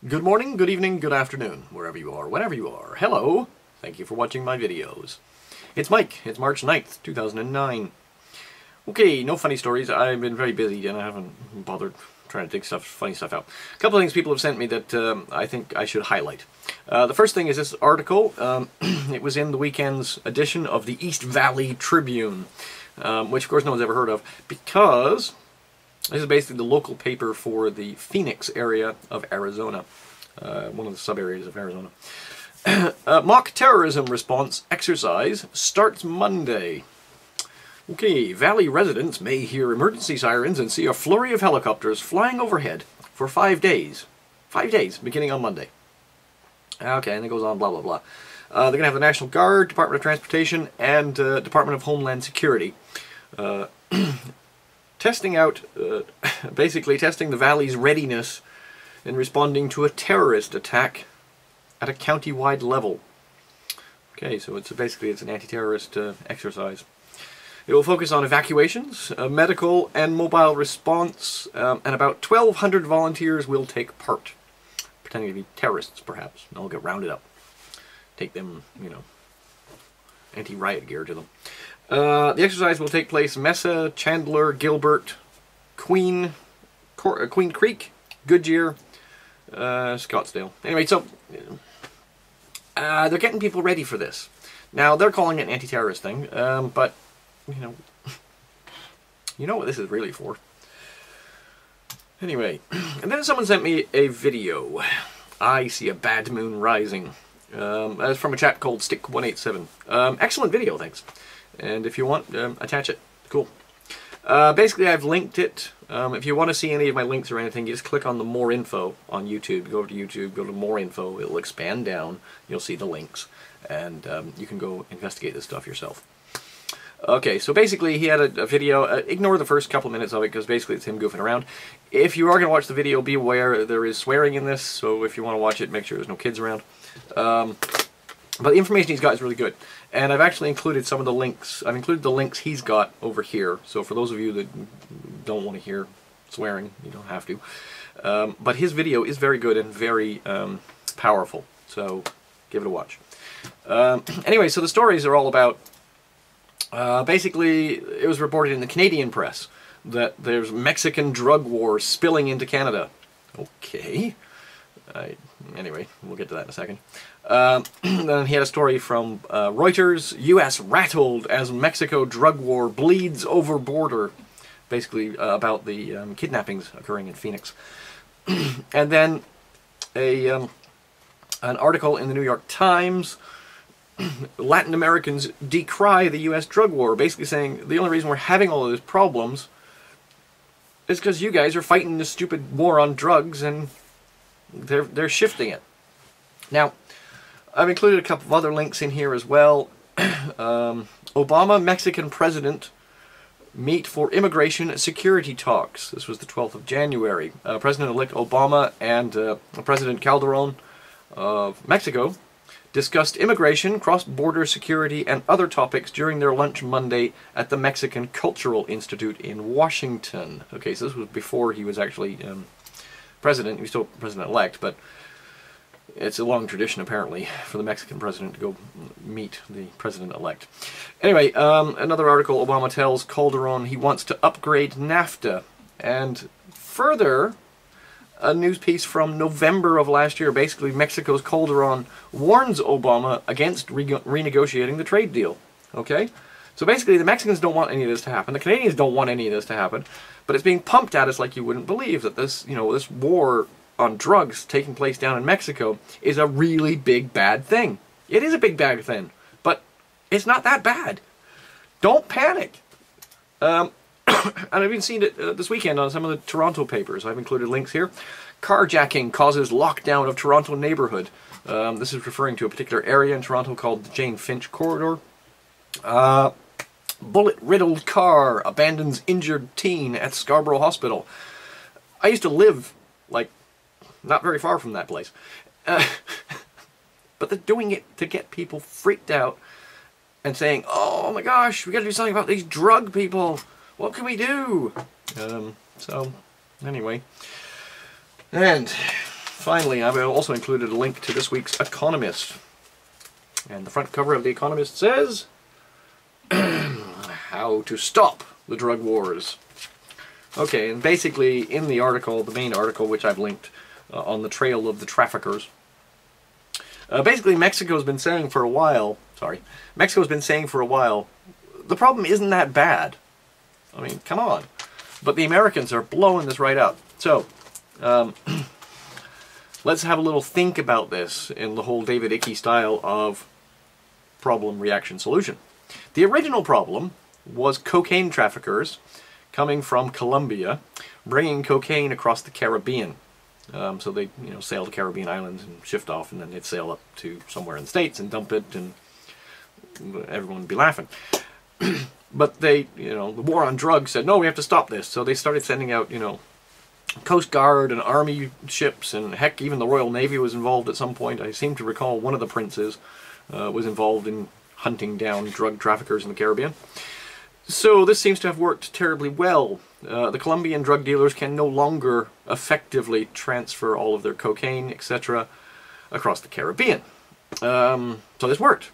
Good morning, good evening, good afternoon, wherever you are, whenever you are. Hello! Thank you for watching my videos. It's Mike. It's March 9th, 2009. Okay, no funny stories. I've been very busy and I haven't bothered trying to dig funny stuff out. A couple of things people have sent me that I think I should highlight. The first thing is this article. It was in the weekend's edition of the East Valley Tribune, which of course no one's ever heard of, because this is basically the local paper for the Phoenix area of Arizona, one of the sub-areas of Arizona. Mock terrorism response exercise starts Monday. Okay, Valley residents may hear emergency sirens and see a flurry of helicopters flying overhead for 5 days. 5 days, beginning on Monday. Okay, and it goes on, blah, blah, blah. They're going to have the National Guard, Department of Transportation, and Department of Homeland Security testing out, basically testing the Valley's readiness in responding to a terrorist attack at a county-wide level. Okay, so basically it's an anti-terrorist exercise. It will focus on evacuations, medical and mobile response, and about 1,200 volunteers will take part, pretending to be terrorists perhaps, and they'll get rounded up. Take them, you know, anti-riot gear to them. The exercise will take place Mesa, Chandler, Gilbert, Queen Creek, Goodyear, Scottsdale. Anyway, so they're getting people ready for this. Now, they're calling it an anti-terrorist thing, but, you know what this is really for. Anyway, and then someone sent me a video. I see a bad moon rising. That's from a chap called Stick187. Excellent video, thanks. And if you want, attach it. Cool. Basically, I've linked it. If you want to see any of my links or anything, you just click on the More Info on YouTube. Go over to YouTube, go to More Info. It'll expand down. You'll see the links. And you can go investigate this stuff yourself. Okay, so basically he had a video. Ignore the first couple minutes of it, because basically it's him goofing around. If you are going to watch the video, be aware there is swearing in this. So if you want to watch it, make sure there's no kids around. But the information he's got is really good. And I've actually included some of the links. I've included the links he's got over here. So for those of you that don't want to hear swearing, you don't have to. But his video is very good and very powerful. So give it a watch. Anyway, so the stories are all about... basically, it was reported in the Canadian press that there's Mexican drug war spilling into Canada. Okay. Anyway, we'll get to that in a second. Then he had a story from Reuters, U.S. rattled as Mexico drug war bleeds over border. Basically about the kidnappings occurring in Phoenix. And then an article in the New York Times, Latin Americans decry the U.S. drug war, basically saying the only reason we're having all of these problems is because you guys are fighting this stupid war on drugs and they're shifting it. Now, I've included a couple of other links in here as well. Obama, Mexican president, meet for immigration security talks. This was the 12th of January. President-elect Obama and President Calderon of Mexico discussed immigration, cross-border security, and other topics during their lunch Monday at the Mexican Cultural Institute in Washington. Okay, so this was before he was actually president. He was still president-elect, but it's a long tradition, apparently, for the Mexican president to go meet the president-elect. Anyway, another article, Obama tells Calderon he wants to upgrade NAFTA. And further, a news piece from November of last year, basically Mexico's Calderon warns Obama against renegotiating the trade deal. Okay? So basically the Mexicans don't want any of this to happen. The Canadians don't want any of this to happen. But it's being pumped at us like you wouldn't believe that this, you know, this war on drugs taking place down in Mexico is a really big bad thing. It is a big bad thing, but it's not that bad. Don't panic. And I've even seen it this weekend on some of the Toronto papers. I've included links here. Carjacking causes lockdown of Toronto neighbourhood. This is referring to a particular area in Toronto called the Jane Finch Corridor. Bullet-riddled car abandons injured teen at Scarborough Hospital. I used to live, like, not very far from that place. But they're doing it to get people freaked out and saying, oh my gosh, we gotta do something about these drug people. What can we do? So, anyway. And finally, I've also included a link to this week's Economist. And the front cover of the Economist says, how to stop the drug wars. Okay, and basically in the article, the main article, which I've linked on the trail of the traffickers, basically Mexico's been saying for a while, the problem isn't that bad. I mean, come on. But the Americans are blowing this right up. So, let's have a little think about this in the whole David Icke style of problem, reaction, solution. The original problem was cocaine traffickers coming from Colombia, bringing cocaine across the Caribbean. So they, sail to Caribbean islands and shift off, and then they'd sail up to somewhere in the States and dump it, and everyone would be laughing. But they, the war on drugs said, no, we have to stop this. So they started sending out, Coast Guard and Army ships, and heck, even the Royal Navy was involved at some point. I seem to recall one of the princes was involved in hunting down drug traffickers in the Caribbean. So this seems to have worked terribly well. The Colombian drug dealers can no longer effectively transfer all of their cocaine, etc., across the Caribbean. So this worked.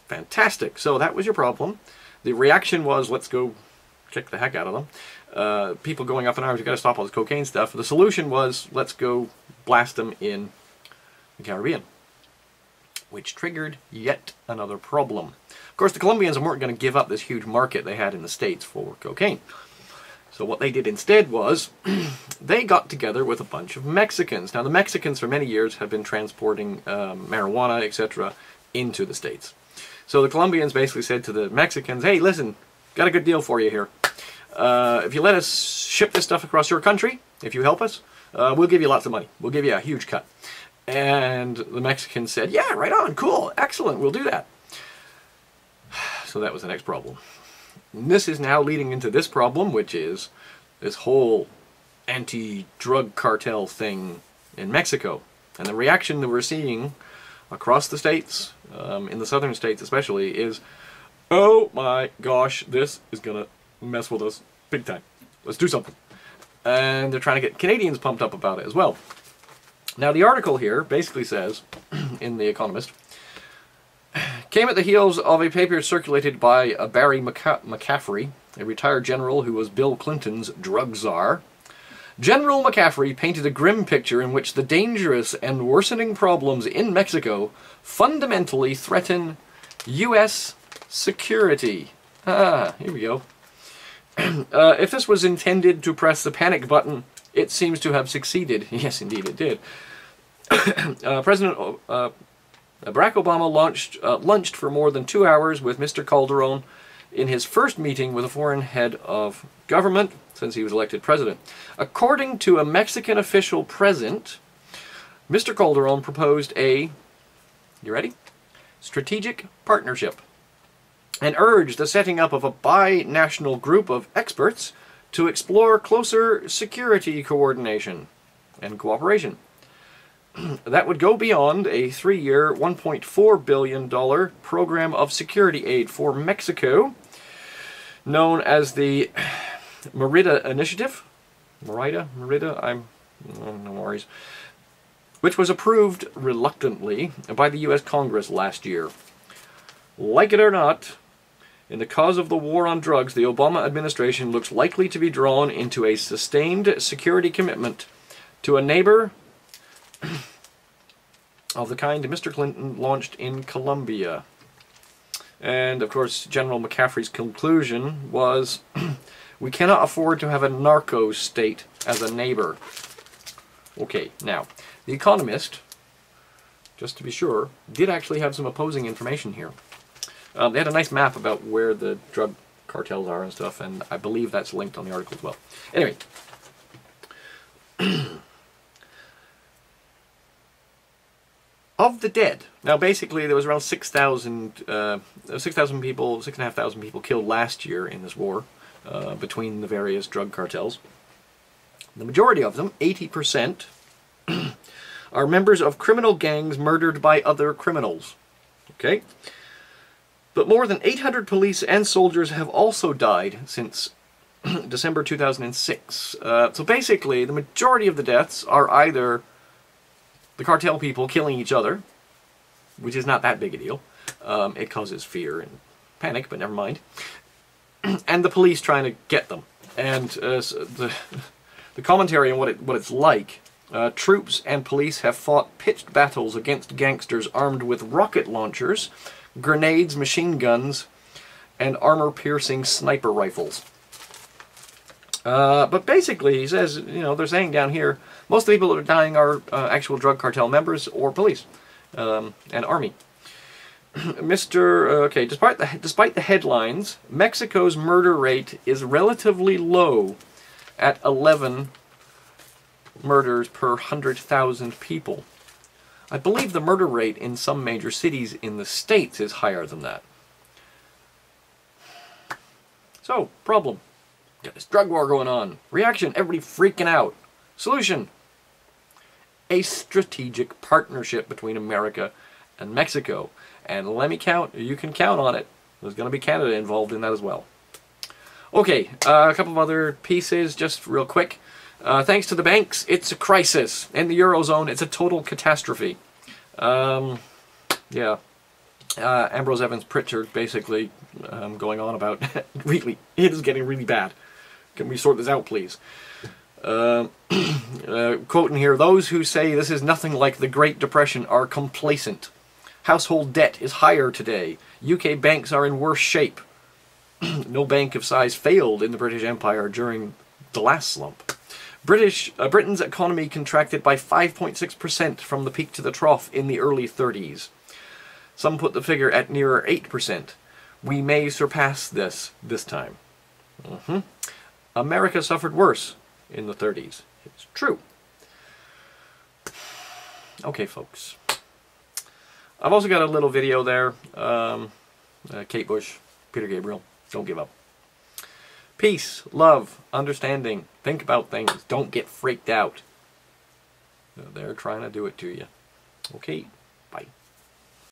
Fantastic. So that was your problem. The reaction was, let's go kick the heck out of them. People going up in arms, you've got to stop all this cocaine stuff. The solution was, let's go blast them in the Caribbean, which triggered yet another problem. Of course, the Colombians weren't going to give up this huge market they had in the States for cocaine. So what they did instead was, they got together with a bunch of Mexicans. Now, the Mexicans for many years have been transporting marijuana, etc., into the States. So the Colombians basically said to the Mexicans, hey, listen, got a good deal for you here. If you let us ship this stuff across your country, if you help us, we'll give you lots of money. We'll give you a huge cut. And the Mexicans said, yeah, right on, cool, excellent, we'll do that. So that was the next problem. And this is now leading into this problem, which is this whole anti-drug cartel thing in Mexico. And the reaction that we're seeing across the states, in the southern states especially, is, oh my gosh, this is going to mess with us big time. Let's do something. And they're trying to get Canadians pumped up about it as well. Now the article here basically says, in The Economist, came at the heels of a paper circulated by Barry McCaffrey, a retired general who was Bill Clinton's drug czar. General McCaffrey painted a grim picture in which the dangerous and worsening problems in Mexico fundamentally threaten U.S. security. Here we go. If this was intended to press the panic button, it seems to have succeeded. Yes, indeed it did. President Barack Obama lunched for more than 2 hours with Mr. Calderon in his first meeting with a foreign head of government since he was elected president. According to a Mexican official present, Mr. Calderon proposed a, you ready? Strategic partnership, and urged the setting up of a bi-national group of experts to explore closer security coordination and cooperation. That would go beyond a 3-year, $1.4 billion program of security aid for Mexico, known as the Merida Initiative. Merida? No worries. Which was approved reluctantly by the U.S. Congress last year. Like it or not, in the cause of the war on drugs, the Obama administration looks likely to be drawn into a sustained security commitment to a neighbor of the kind Mr. Clinton launched in Colombia. And, of course, General McCaffrey's conclusion was, we cannot afford to have a narco state as a neighbor. Okay, now, The Economist, just to be sure, did actually have some opposing information here. They had a nice map about where the drug cartels are and stuff, and I believe that's linked on the article as well. Anyway. Of the dead, now basically there was around 6,000 people, 6,500 people killed last year in this war between the various drug cartels. The majority of them, 80%, are members of criminal gangs murdered by other criminals. Okay? But more than 800 police and soldiers have also died since December 2006. So basically, the majority of the deaths are either the cartel people killing each other, which is not that big a deal. It causes fear and panic, but never mind. And the police trying to get them. And the commentary on what it's like. Troops and police have fought pitched battles against gangsters armed with rocket launchers, grenades, machine guns, and armor-piercing sniper rifles. But basically, he says, you know, they're saying down here, most of the people that are dying are actual drug cartel members or police and army. Okay, despite the headlines, Mexico's murder rate is relatively low at 11 murders per 100,000 people. I believe the murder rate in some major cities in the States is higher than that. So, problem. Got this drug war going on. Reaction, everybody freaking out. Solution. A strategic partnership between America and Mexico. And let me count, you can count on it. There's going to be Canada involved in that as well. Okay, a couple of other pieces, just real quick. Thanks to the banks, it's a crisis. In the Eurozone, it's a total catastrophe. Yeah. Ambrose Evans Pritchard basically going on about, really, it is getting really bad. Can we sort this out, please? Quoting here, those who say this is nothing like the Great Depression are complacent. Household debt is higher today. UK banks are in worse shape. No bank of size failed in the British Empire during the last slump. Britain's economy contracted by 5.6% from the peak to the trough in the early 30s. Some put the figure at nearer 8%. We may surpass this time. America suffered worse in the 30s. It's true. Okay, folks. I've also got a little video there. Kate Bush, Peter Gabriel. Don't give up. Peace, love, understanding. Think about things. Don't get freaked out. They're trying to do it to you. Okay, bye.